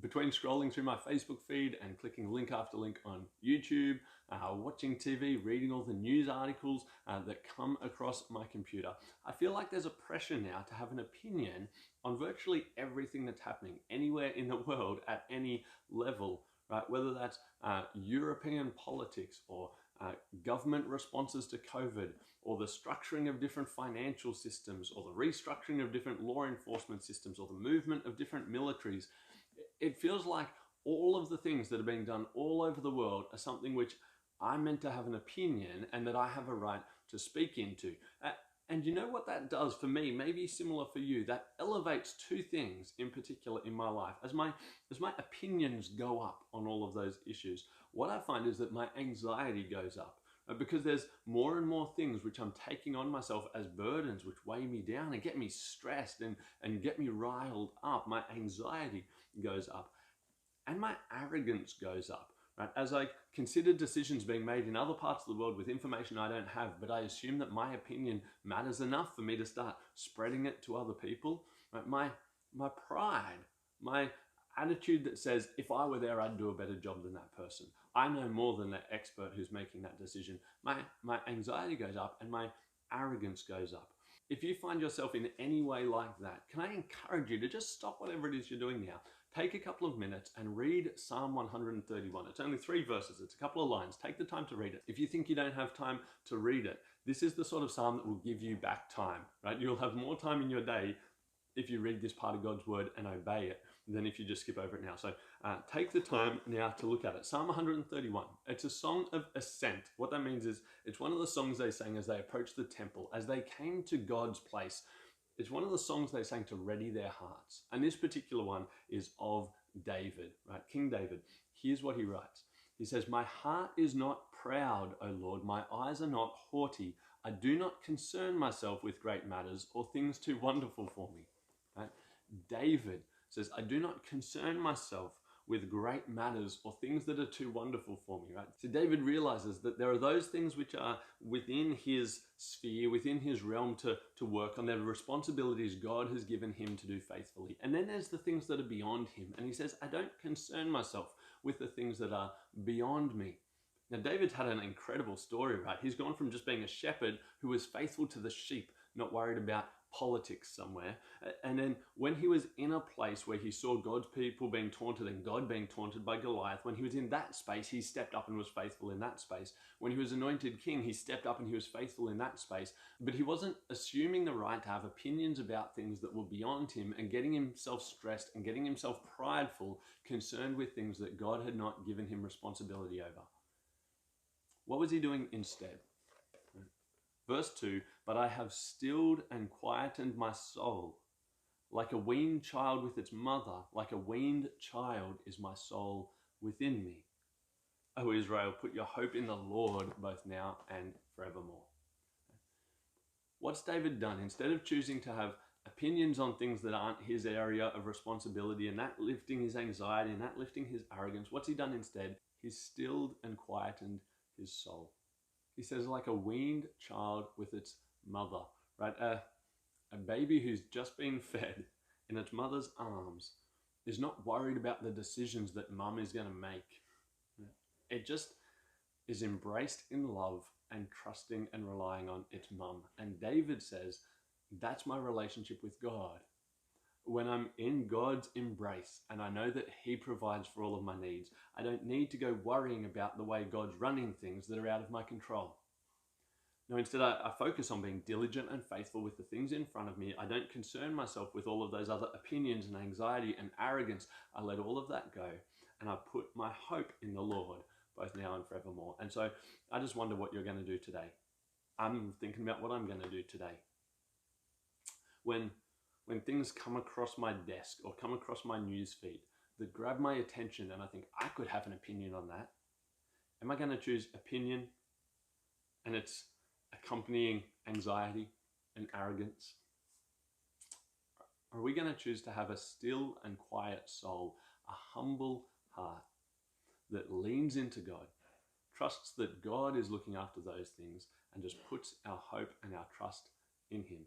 between scrolling through my Facebook feed and clicking link after link on YouTube, watching TV, reading all the news articles that come across my computer, I feel like there's a pressure now to have an opinion on virtually everything that's happening anywhere in the world at any level, right? Whether that's European politics or government responses to COVID, or the structuring of different financial systems, or the restructuring of different law enforcement systems, or the movement of different militaries. It feels like all of the things that are being done all over the world are something which I'm meant to have an opinion and that I have a right to speak into. And you know what that does for me, maybe similar for you, that elevates two things in particular in my life. As my opinions go up on all of those issues, what I find is that my anxiety goes up. Because there's more and more things which I'm taking on myself as burdens which weigh me down and get me stressed and get me riled up. My anxiety goes up and my arrogance goes up. Right? As I consider decisions being made in other parts of the world with information I don't have, but I assume that my opinion matters enough for me to start spreading it to other people. Right? My pride, my attitude that says, if I were there, I'd do a better job than that person. I know more than that expert who's making that decision. My anxiety goes up and my arrogance goes up. If you find yourself in any way like that, can I encourage you to just stop whatever it is you're doing now? Take a couple of minutes and read Psalm 131. It's only 3 verses. It's a couple of lines. Take the time to read it. If you think you don't have time to read it, this is the sort of psalm that will give you back time, right? You'll have more time in your day if you read this part of God's word and obey it than if you just skip over it now. So take the time now to look at it. Psalm 131. It's a song of ascent. What that means is it's one of the songs they sang as they approached the temple, as they came to God's place. It's one of the songs they sang to ready their hearts. And this particular one is of David, right? King David. Here's what he writes. He says, "My heart is not proud, O Lord. My eyes are not haughty. I do not concern myself with great matters or things too wonderful for me." Right? David says, I do not concern myself with great matters or things that are too wonderful for me, right? So David realizes that there are those things which are within his sphere, within his realm to work on. There are responsibilities God has given him to do faithfully. And then there's the things that are beyond him. And he says, I don't concern myself with the things that are beyond me. Now, David's had an incredible story, right? He's gone from just being a shepherd who was faithful to the sheep, not worried about politics somewhere. And then when he was in a place where he saw God's people being taunted and God being taunted by Goliath, when he was in that space, he stepped up and was faithful in that space. When he was anointed king, he stepped up and he was faithful in that space. But he wasn't assuming the right to have opinions about things that were beyond him and getting himself stressed and getting himself prideful, concerned with things that God had not given him responsibility over. What was he doing instead? Verse 2, but I have stilled and quietened my soul. Like a weaned child with its mother, like a weaned child is my soul within me. O Israel, put your hope in the Lord both now and forevermore. What's David done? Instead of choosing to have opinions on things that aren't his area of responsibility and that lifting his anxiety and that lifting his arrogance, what's he done instead? He's stilled and quietened his soul. He says, like a weaned child with its mother, right? A baby who's just been fed in its mother's arms is not worried about the decisions that mum is going to make. It just is embraced in love and trusting and relying on its mum. And David says, that's my relationship with God. When I'm in God's embrace and I know that he provides for all of my needs, I don't need to go worrying about the way God's running things that are out of my control. No, instead I focus on being diligent and faithful with the things in front of me. I don't concern myself with all of those other opinions and anxiety and arrogance. I let all of that go and I put my hope in the Lord, both now and forevermore. And so I just wonder what you're going to do today. I'm thinking about what I'm going to do today. When things come across my desk or come across my newsfeed that grab my attention and I think I could have an opinion on that, am I going to choose opinion and its accompanying anxiety and arrogance? Or are we going to choose to have a still and quiet soul, a humble heart that leans into God, trusts that God is looking after those things and just puts our hope and our trust in him?